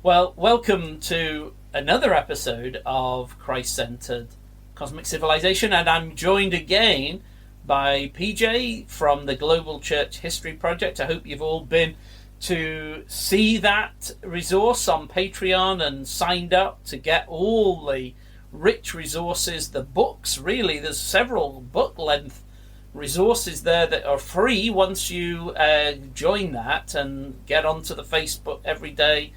Well, welcome to another episode of Christ-Centered Cosmic Civilization, and I'm joined again by PJ from the Global Church History Project. I hope you've all been to see that resource on Patreon and signed up to get all the rich resources, the books. Really, there's several book-length resources there that are free once you join that and get onto the Facebook every day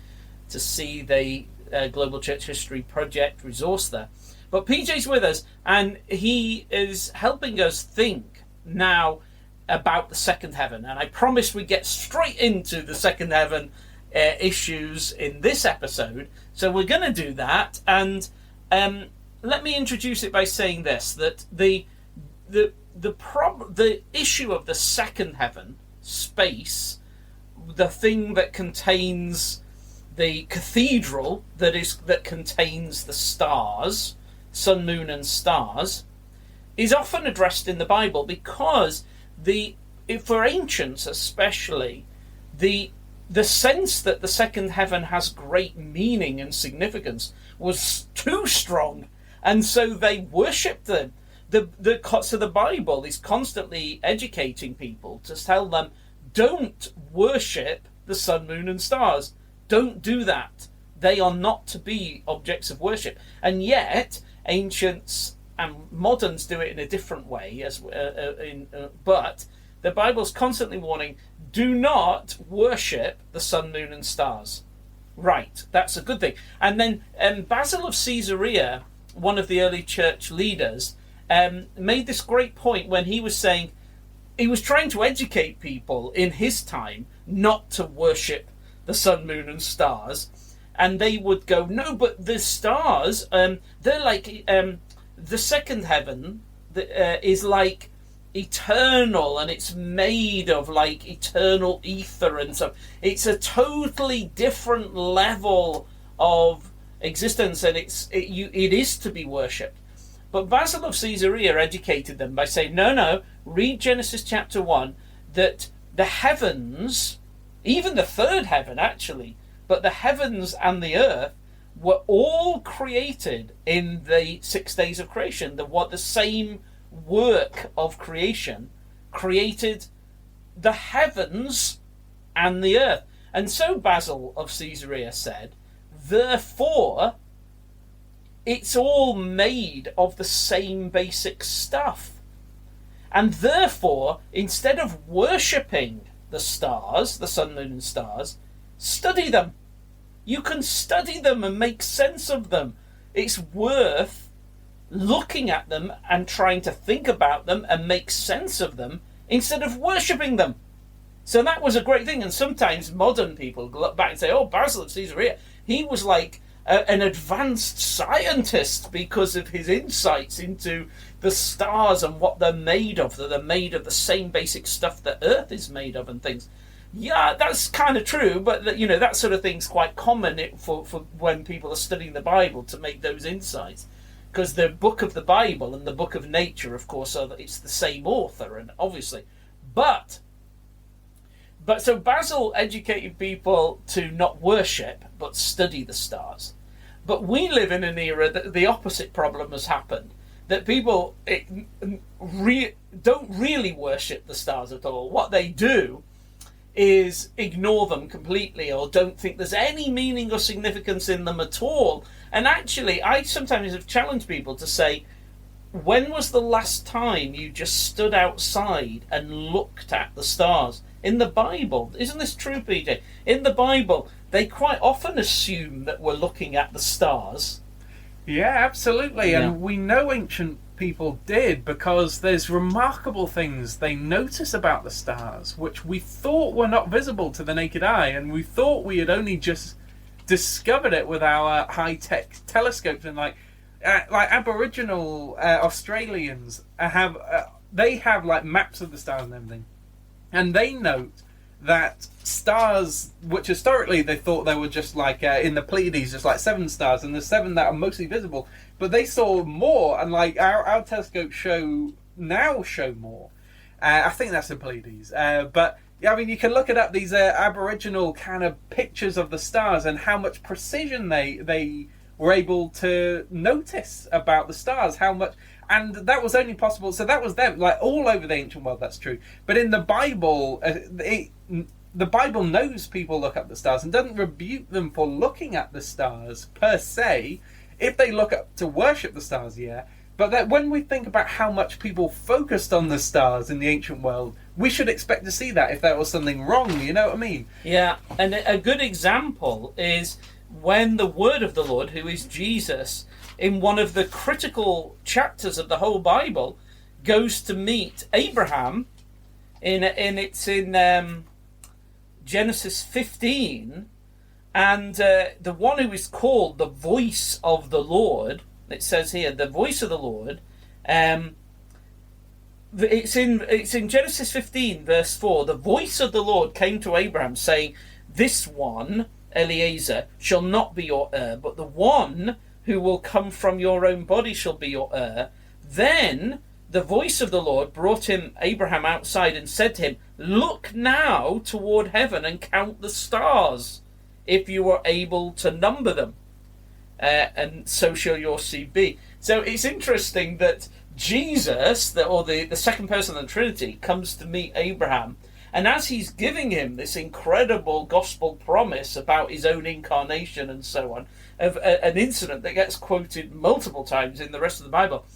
to see the Global Church History Project resource there. But PJ's with us, and he is helping us think now about the second heaven. And I promised we'd get straight into the second heaven issues in this episode. So we're going to do that. And let me introduce it by saying this, that the issue of the second heaven, space, the thing that contains the cathedral that contains the stars, sun, moon, and stars, is often addressed in the Bible because for ancients especially, the sense that the second heaven has great meaning and significance was too strong, and so they worshipped them. So the Bible is constantly educating people to tell them, don't worship the sun, moon, and stars. Don't do that. They are not to be objects of worship. And yet, ancients and moderns do it in a different way. But the Bible's constantly warning, do not worship the sun, moon, and stars. Right, that's a good thing. And then Basil of Caesarea, one of the early church leaders, made this great point when he was saying, he was trying to educate people in his time not to worship the sun, moon, and stars, and they would go, no, but the stars, they're like the second heaven is like eternal, and it's made of like eternal ether, and so it's a totally different level of existence, and it is to be worshipped. But Basil of Caesarea educated them by saying, no, read Genesis chapter 1, that the heavens, even the third heaven actually, but the heavens and the earth were all created in the 6 days of creation. The same work of creation created the heavens and the earth. And so Basil of Caesarea said, therefore, it's all made of the same basic stuff. And therefore, instead of worshipping the stars, the sun, moon, and stars, study them. You can study them and make sense of them. It's worth looking at them and trying to think about them and make sense of them instead of worshipping them. So that was a great thing. And sometimes modern people look back and say, oh, Basil of Caesarea, he was like an advanced scientist because of his insights into the stars and what they're made of. They're made of the same basic stuff that Earth is made of and things. Yeah, that's kind of true, but that sort of thing's quite common for when people are studying the Bible to make those insights. Because the book of the Bible and the book of nature, of course, it's the same author, and obviously. But so Basil educated people to not worship, but study the stars. But we live in an era that the opposite problem has happened. That people don't really worship the stars at all. What they do is ignore them completely, or don't think there's any meaning or significance in them at all. And actually, I sometimes have challenged people to say, when was the last time you just stood outside and looked at the stars? In the Bible, isn't this true, PJ? In the Bible, they quite often assume that we're looking at the stars. Yeah, absolutely. Yeah. And we know ancient people did, because there's remarkable things they notice about the stars which we thought were not visible to the naked eye, and we thought we had only just discovered it with our high-tech telescopes. And like Aboriginal Australians have like maps of the stars and everything, and they note that stars, which historically they thought they were just like in the Pleiades, just like 7 stars, and the 7 that are mostly visible, but they saw more, and like our telescopes show more. I think that's the Pleiades, but I mean, you can look it up, these Aboriginal kind of pictures of the stars and how much precision they were able to notice about the stars, how much... And that was only possible... So that was them, like, all over the ancient world, that's true. But in the Bible, the Bible knows people look up the stars and doesn't rebuke them for looking at the stars, per se. If they look up to worship the stars, yeah. But that when we think about how much people focused on the stars in the ancient world, we should expect to see that if there was something wrong, you know what I mean? Yeah, and a good example is when the word of the Lord, who is Jesus, in one of the critical chapters of the whole Bible, goes to meet Abraham, it's in Genesis 15, and the one who is called the voice of the Lord, it says here, the voice of the Lord, it's in Genesis 15, verse 4, the voice of the Lord came to Abraham, saying, this one, Eliezer, shall not be your heir, but the one who will come from your own body shall be your heir. Then the voice of the Lord brought Abraham outside and said to him, look now toward heaven and count the stars, if you are able to number them. And so shall your seed be. So it's interesting that Jesus, the second person of the Trinity, comes to meet Abraham. And as he's giving him this incredible gospel promise about his own incarnation and so on, of an incident that gets quoted multiple times in the rest of the Bible,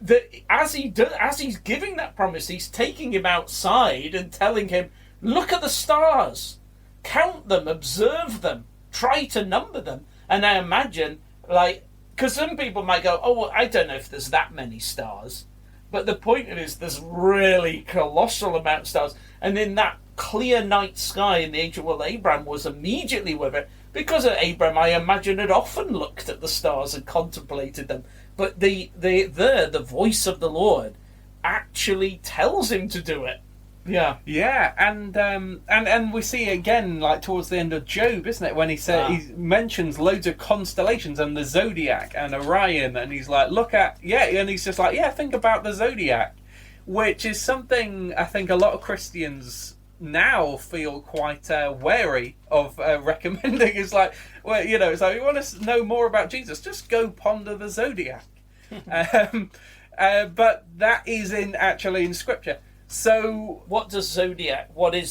that as he's giving that promise, he's taking him outside and telling him, look at the stars, count them, observe them, try to number them. And I imagine, like, because some people might go, oh, well, I don't know if there's that many stars. But the point is, there's really colossal amount of stars. And in that clear night sky in the ancient world, Abraham was immediately with it. Because of Abraham, I imagine, had often looked at the stars and contemplated them. But the voice of the Lord actually tells him to do it. Yeah, yeah, and we see again, like towards the end of Job, isn't it, when he said he mentions loads of constellations and the zodiac and Orion, and he's like, look at and he's just like, think about the zodiac, which is something I think a lot of Christians now feel quite wary of recommending. It's like, well, it's like, you want to know more about Jesus, just go ponder the zodiac, but that is actually in Scripture. So, what is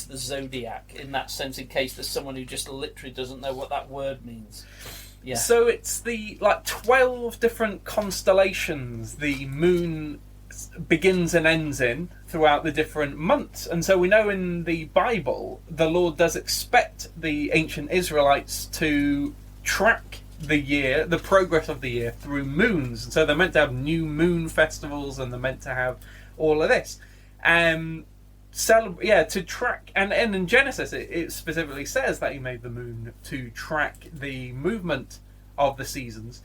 the zodiac in that sense, in case there's someone who just literally doesn't know what that word means? Yeah. So it's the 12 different constellations the moon begins and ends in throughout the different months. And so we know in the Bible, the Lord does expect the ancient Israelites to track the year, the progress of the year through moons. And so they're meant to have new moon festivals, and they're meant to have all of this. To track, and in Genesis it specifically says that he made the moon to track the movement of the seasons,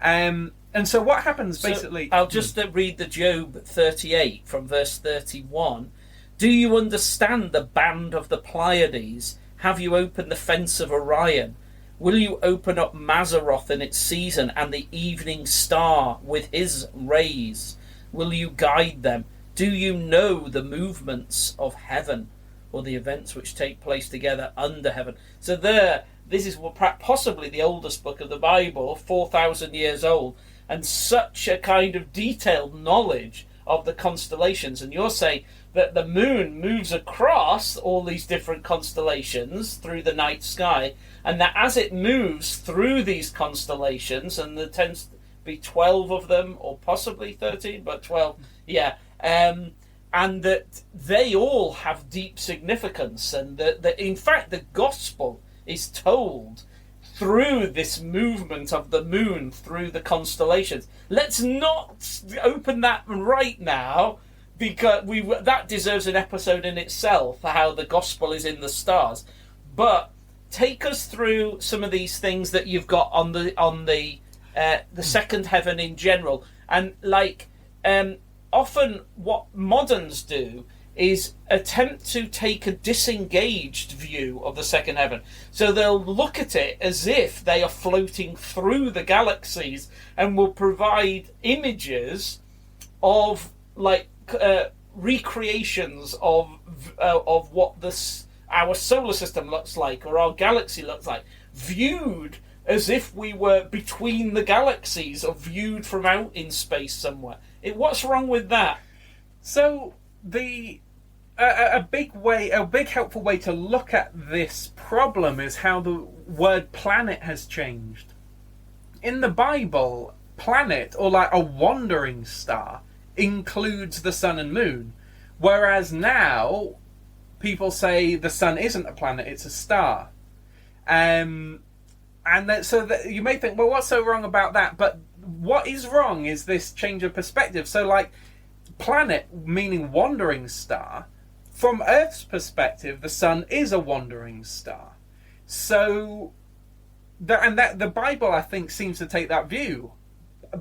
and so what happens basically... I'll just read the Job 38 from verse 31. Do you understand the band of the Pleiades? Have you opened the fence of Orion? Will you open up Mazzaroth in its season, and the evening star with his rays? Will you guide them? Do you know the movements of heaven, or the events which take place together under heaven? So this is possibly the oldest book of the Bible, 4,000 years old, and such a kind of detailed knowledge of the constellations. And you're saying that the moon moves across all these different constellations through the night sky, and that as it moves through these constellations, and there tends to be 12 of them, or possibly 13, but 12, yeah, and that they all have deep significance, and that in fact the gospel is told through this movement of the moon through the constellations. Let's not open that right now, because that deserves an episode in itself, how the gospel is in the stars. But take us through some of these things that you've got on the second heaven in general, and often what moderns do is attempt to take a disengaged view of the second heaven. So they'll look at it as if they are floating through the galaxies, and will provide images of recreations of what our solar system looks like or our galaxy looks like, viewed as if we were between the galaxies or viewed from out in space somewhere. What's wrong with that? So a big helpful way to look at this problem is how the word planet has changed. In the Bible, planet, or like a wandering star, includes the sun and moon, whereas now people say the sun isn't a planet, it's a star. So you may think, well, what's so wrong about that? But what is wrong is this change of perspective. So, like, planet, meaning wandering star, from Earth's perspective, the sun is a wandering star. So, the Bible, I think, seems to take that view.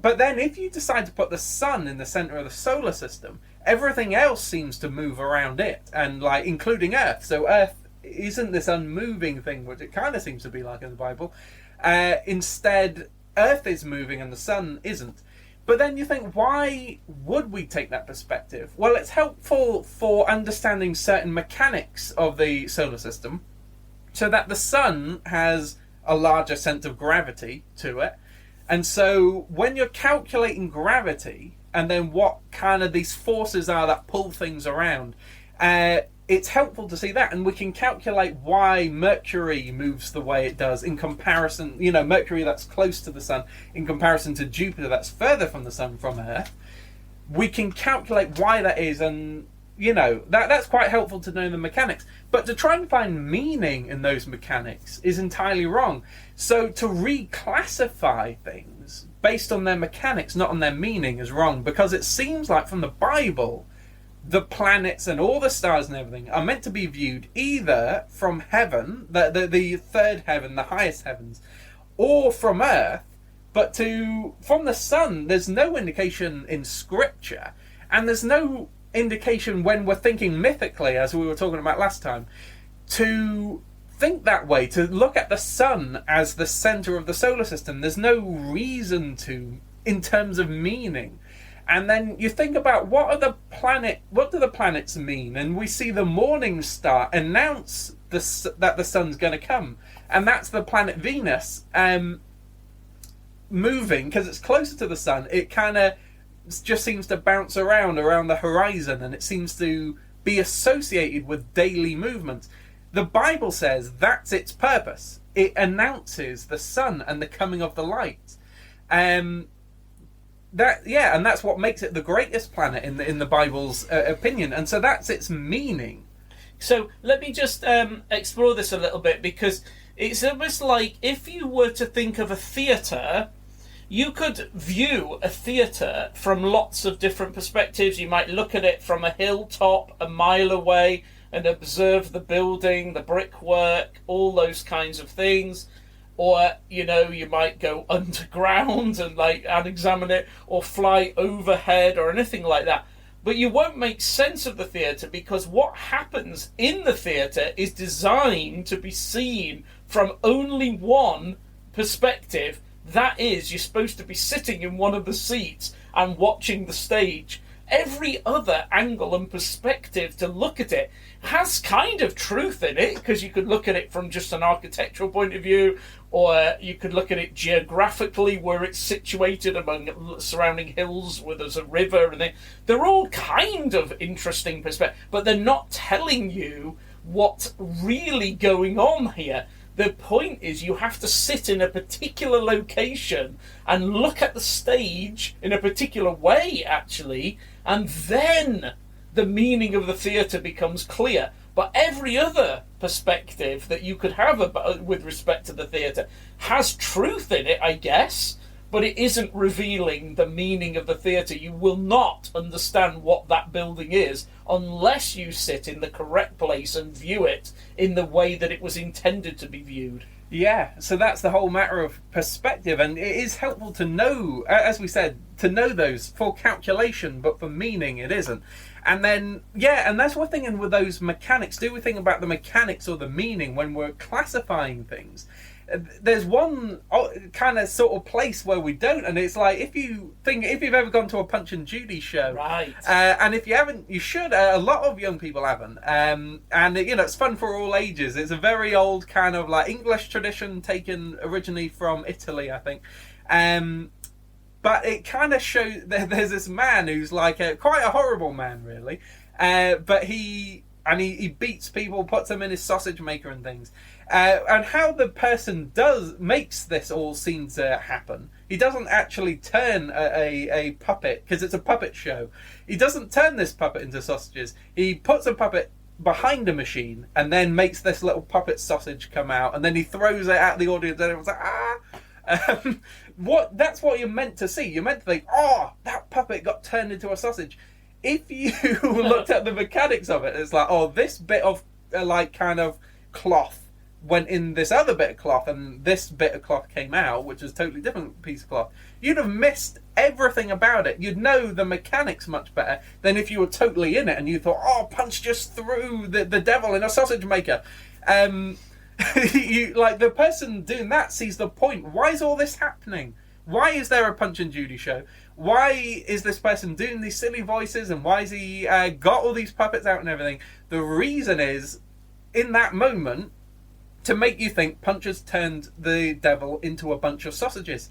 But then if you decide to put the sun in the center of the solar system, everything else seems to move around it, and like including Earth. So Earth isn't this unmoving thing, which it kind of seems to be like in the Bible. Instead, Earth is moving and the sun isn't. But then you think, why would we take that perspective? Well, it's helpful for understanding certain mechanics of the solar system, so that the sun has a larger sense of gravity to it. And so when you're calculating gravity and then what kind of these forces are that pull things around, it's helpful to see that. And we can calculate why Mercury moves the way it does in comparison, Mercury that's close to the sun in comparison to Jupiter that's further from the sun from Earth. We can calculate why that is, and that's quite helpful to know the mechanics. But to try and find meaning in those mechanics is entirely wrong. So to reclassify things based on their mechanics, not on their meaning, is wrong, because it seems like from the Bible, the planets and all the stars and everything are meant to be viewed either from heaven, the third heaven, the highest heavens, or from Earth. But from the sun, there's no indication in Scripture, and there's no indication when we're thinking mythically, as we were talking about last time, to think that way, to look at the sun as the center of the solar system. There's no reason to, in terms of meaning. And then you think about what do the planets mean? And we see the morning star announce that the sun's going to come, and that's the planet Venus moving, because it's closer to the sun. It kind of just seems to bounce around the horizon, and it seems to be associated with daily movements. The Bible says that's its purpose. It announces the sun and the coming of the light. And that's what makes it the greatest planet in the Bible's opinion. And so that's its meaning. So let me just explore this a little bit, because it's almost like if you were to think of a theatre, you could view a theatre from lots of different perspectives. You might look at it from a hilltop a mile away and observe the building, the brickwork, all those kinds of things. Or, you might go underground and examine it, or fly overhead or anything like that. But you won't make sense of the theatre, because what happens in the theatre is designed to be seen from only one perspective. That is, you're supposed to be sitting in one of the seats and watching the stage. Every other angle and perspective to look at it has kind of truth in it, because you could look at it from just an architectural point of view, or you could look at it geographically, where it's situated among surrounding hills where there's a river, and they're all kind of interesting perspectives, but they're not telling you what's really going on here. The point is, you have to sit in a particular location and look at the stage in a particular way, actually, and then the meaning of the theatre becomes clear. But every other perspective that you could have with respect to the theatre has truth in it, I guess, but it isn't revealing the meaning of the theatre. You will not understand what that building is unless you sit in the correct place and view it in the way that it was intended to be viewed. Yeah, so that's the whole matter of perspective, and it is helpful to know, as we said, to know those for calculation, but for meaning it isn't. And then, and that's one thing with those mechanics. Do we think about the mechanics or the meaning when we're classifying things? there's one kind of sort of place where we don't, and it's like if you've ever gone to a Punch and Judy show, right? And if you haven't, you should. A lot of young people haven't, and it's fun for all ages. It's a very old kind of like English tradition taken originally from Italy, I think. But it kind of shows there's this man who's like quite a horrible man, really, but he beats people, puts them in his sausage maker and things. And how the person makes this all seem to happen. He doesn't actually turn a puppet, because it's a puppet show. He doesn't turn this puppet into sausages. He puts a puppet behind a machine and then makes this little puppet sausage come out, and then he throws it at the audience and everyone's like, ah! That's what you're meant to see. You're meant to think, oh, that puppet got turned into a sausage. If you looked at the mechanics of it, it's like, oh, this bit of like kind of cloth went in this other bit of cloth, and this bit of cloth came out, which is a totally different piece of cloth. You'd have missed everything about it. You'd know the mechanics much better than if you were totally in it and you thought, oh, Punch just threw the devil in a sausage maker. Like the person doing that sees the point. Why is all this happening? Why is there a Punch and Judy show? Why is this person doing these silly voices, and why has he got all these puppets out and everything? The reason is, in that moment, to make you think Punch has turned the devil into a bunch of sausages.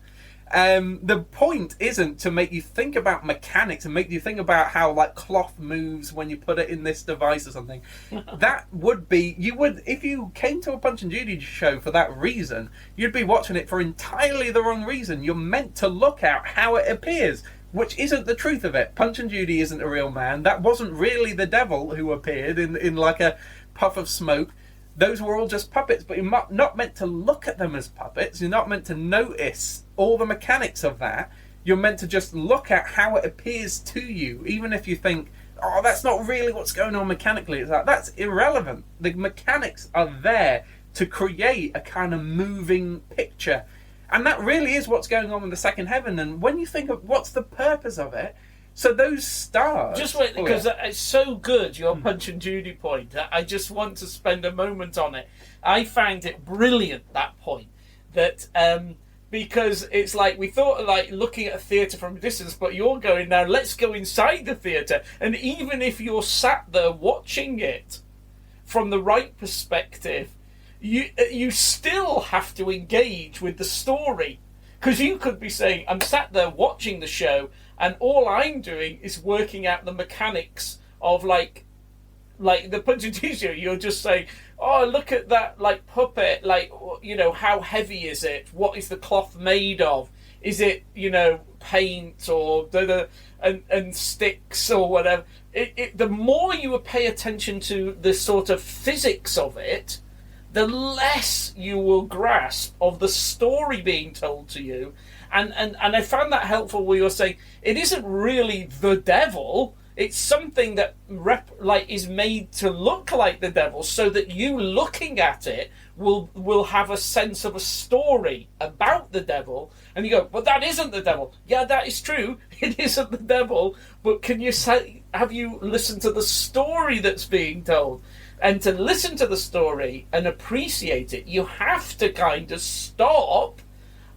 The point isn't to make you think about mechanics and make you think about how like cloth moves when you put it in this device or something. That would be, if you came to a Punch and Judy show for that reason, you'd be watching it for entirely the wrong reason. You're meant to look at how it appears, which isn't the truth of it. Punch and Judy isn't a real man. That wasn't really the devil who appeared in like a puff of smoke. Those were all just puppets, but you're not meant to look at them as puppets. You're not meant to notice all the mechanics of that. You're meant to just look at how it appears to you, even if you think, oh, that's not really what's going on mechanically. It's like, that's irrelevant. The mechanics are there to create a kind of moving picture. And that really is what's going on in the second heaven. And when you think of what's the purpose of it, so those stars... Just wait, because it's so good, your Punch and Judy point. I just want to spend a moment on it. I found it brilliant, that point. That, because it's like, we thought like looking at a theatre from a distance, but you're going, now let's go inside the theatre. And even if you're sat there watching it from the right perspective, you still have to engage with the story. Because you could be saying, I'm sat there watching the show, and all I'm doing is working out the mechanics of like the Punch and Judy show. You're just saying, oh, look at that like puppet, like, you know, how heavy is it? What is the cloth made of? Is it, you know, paint or and sticks or whatever? The more you pay attention to the sort of physics of it, the less you will grasp of the story being told to you. And I found that helpful where you're saying it isn't really the devil, it's something that is made to look like the devil, so that you looking at it will have a sense of a story about the devil, and you go, but that isn't the devil. Yeah, that is true, it isn't the devil, but have you listened to the story that's being told? And to listen to the story and appreciate it, you have to kind of stop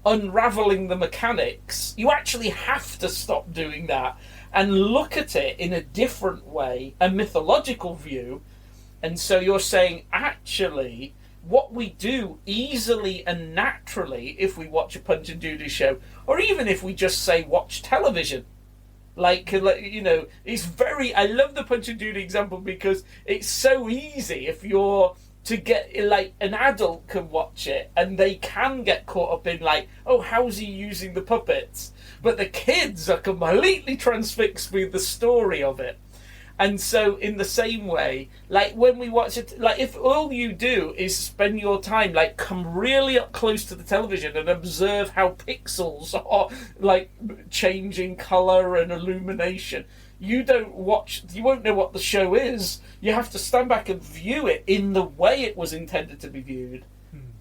unraveling the mechanics. You actually have to stop doing that and look at it in a different way, a mythological view. And so you're saying, actually, what we do easily and naturally if we watch a Punch and Judy show, or even if we just say watch television, like, you know, it's very... I love the Punch and Judy example because it's so easy if you're to get, like, an adult can watch it and they can get caught up in, like, oh, how's he using the puppets? But the kids are completely transfixed with the story of it. And so in the same way, like when we watch it, like if all you do is spend your time, like come really up close to the television and observe how pixels are like changing colour and illumination, you won't know what the show is. You have to stand back and view it in the way it was intended to be viewed.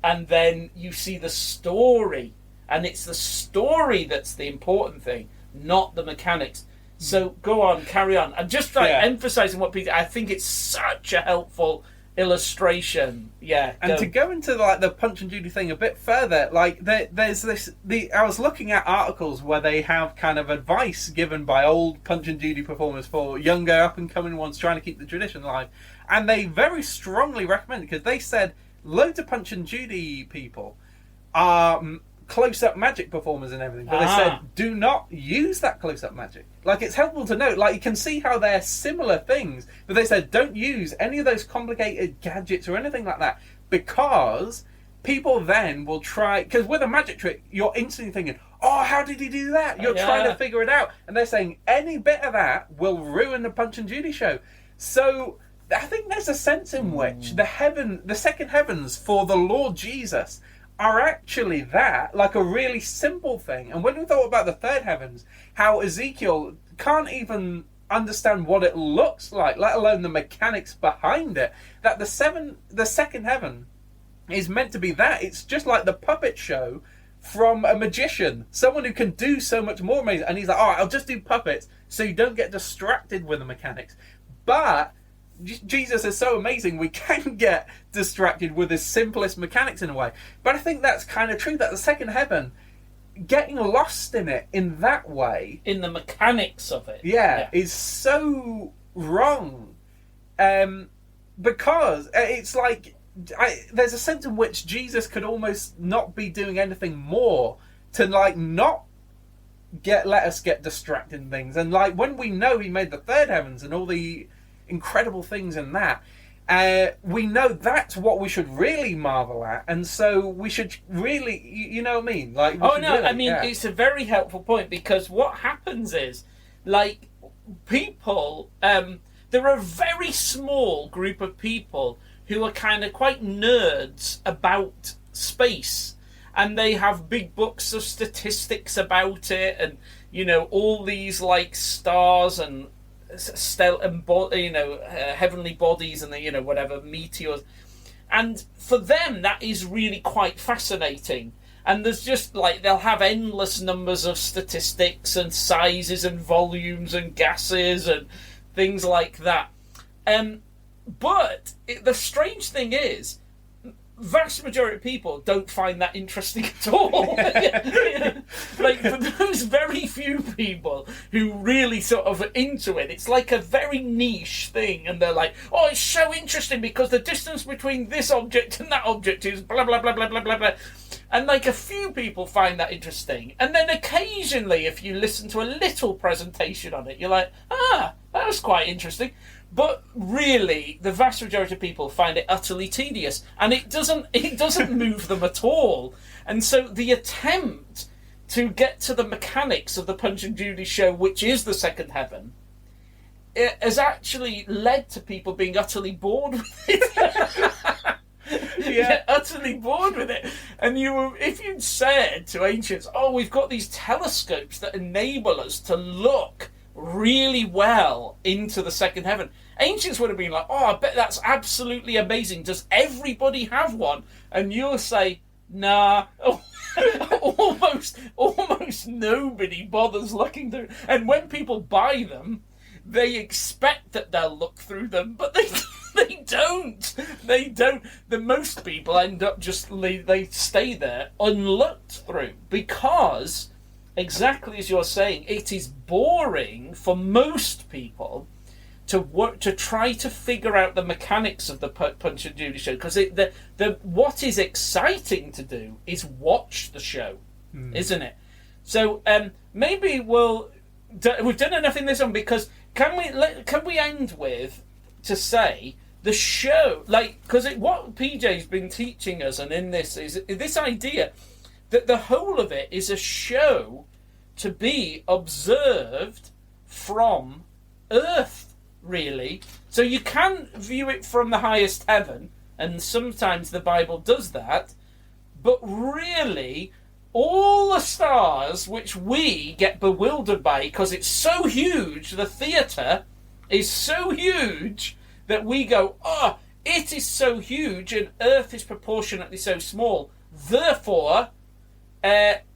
And then you see the story. And it's the story that's the important thing, not the mechanics. So go on, carry on. I'm just emphasising what Peter... I think it's such a helpful illustration. Yeah. And to go into like the Punch and Judy thing a bit further, like there's this. I was looking at articles where they have kind of advice given by old Punch and Judy performers for younger up and coming ones trying to keep the tradition alive, and they very strongly recommend it because they said loads of Punch and Judy people are close-up magic performers and everything, but they said do not use that close-up magic. Like, it's helpful to note, like, you can see how they're similar things, but they said don't use any of those complicated gadgets or anything like that, because people then will try, because with a magic trick you're instantly thinking, oh, how did he do that? You're trying to figure it out, and they're saying any bit of that will ruin the Punch and Judy show. So I think there's a sense in which the second heavens for the Lord Jesus are actually that, like a really simple thing. And when we thought about the third heavens, how Ezekiel can't even understand what it looks like, let alone the mechanics behind it, that the second heaven is meant to be that. It's just like the puppet show from a magician, someone who can do so much more amazing. And he's like, all right, I'll just do puppets so you don't get distracted with the mechanics. But Jesus is so amazing, we can get distracted with his simplest mechanics in a way. But I think that's kind of true, that the second heaven, getting lost in it in that way, in the mechanics of it, is so wrong. Because it's like, there's a sense in which Jesus could almost not be doing anything more to like not let us get distracted in things. And like when we know he made the third heavens and all the incredible things in that, we know that's what we should really marvel at, and so we should really, you know what I mean? Like, it's a very helpful point, because what happens is, like, people, there are a very small group of people who are kind of quite nerds about space, and they have big books of statistics about it, and you know, all these like stars and heavenly bodies and the, whatever, meteors, and for them that is really quite fascinating. And there's just like, they'll have endless numbers of statistics and sizes and volumes and gases and things like that. But the strange thing is, vast majority of people don't find that interesting at all. Like, for those very few people who really sort of are into it, it's like a very niche thing, and they're like, oh, it's so interesting because the distance between this object and that object is blah blah blah blah blah blah blah. And like, a few people find that interesting, and then occasionally if you listen to a little presentation on it, you're like, that was quite interesting. But really, the vast majority of people find it utterly tedious, and it doesn't move them at all. And so the attempt to get to the mechanics of the Punch and Judy show, which is the second heaven, it has actually led to people being utterly bored with it. Utterly bored with it. And if you'd said to ancients, oh, we've got these telescopes that enable us to look really well into the second heaven, ancients would have been like, oh, I bet that's absolutely amazing. Does everybody have one? And you'll say, nah. almost nobody bothers looking through. And when people buy them, they expect that they'll look through them, but they don't. They don't. The most people end up they stay there unlooked through, because exactly as you're saying, it is boring for most people to try to figure out the mechanics of the Punch and Judy show, because what is exciting to do is watch the show, isn't it? So maybe we've done enough in this one, because can we end with to say the show, like, because what PJ's been teaching us, and in this is this idea that the whole of it is a show to be observed from Earth, really. So you can view it from the highest heaven, and sometimes the Bible does that, but really, all the stars which we get bewildered by because it's so huge, the theatre is so huge that we go, oh, it is so huge and Earth is proportionately so small, therefore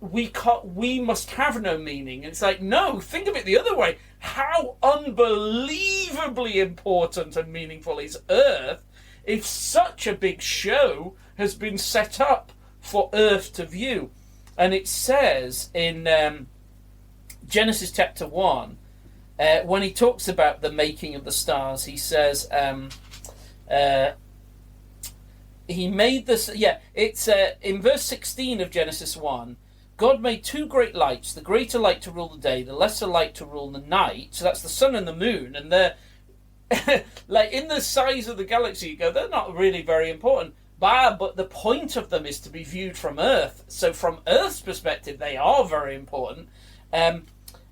we must have no meaning. And it's like, no, think of it the other way. How unbelievably important and meaningful is Earth? if such a big show has been set up for Earth to view. And it says in Genesis chapter 1, when he talks about the making of the stars, he says he made this. Yeah, it's in verse 16 of Genesis 1. God made two great lights, the greater light to rule the day, the lesser light to rule the night. So that's the sun and the moon, and they're like in the size of the galaxy. You go, they're not really very important. But the point of them is to be viewed from Earth. So from Earth's perspective, they are very important.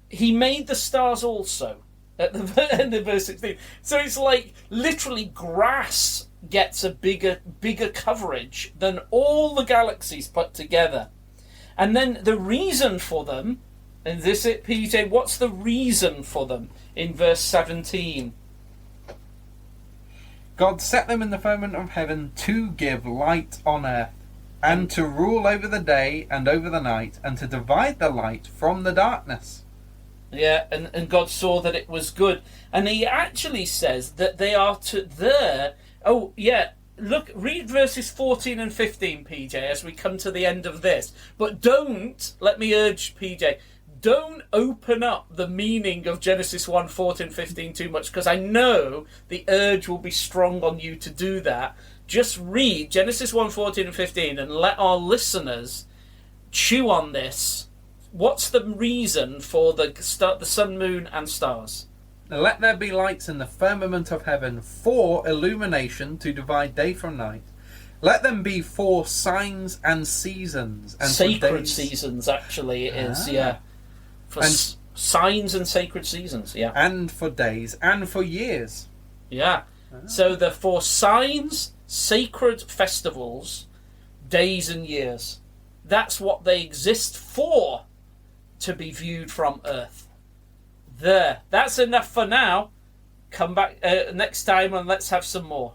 He made the stars also at the end of verse 16. So it's like literally grass gets a bigger coverage than all the galaxies put together. And then the reason for them, and this it, PJ, what's the reason for them in verse 17? God set them in the firmament of heaven to give light on earth, and to rule over the day and over the night, and to divide the light from the darkness. Yeah, and God saw that it was good. And he actually says that they are to there. Oh, yeah. Look, read verses 14 and 15, PJ, as we come to the end of this. But don't, let me urge, PJ, don't open up the meaning of Genesis 1, 14, 15 too much, because I know the urge will be strong on you to do that. Just read Genesis 1, 14 and 15 and let our listeners chew on this. What's the reason for the sun, moon, and stars? Let there be lights in the firmament of heaven for illumination, to divide day from night. Let them be for signs and seasons. And sacred seasons, actually, it is, yeah. For signs and sacred seasons, yeah. And for days, and for years. Yeah. So they're for signs, sacred festivals, days and years. That's what they exist for, to be viewed from Earth. There. That's enough for now. Come back next time and let's have some more.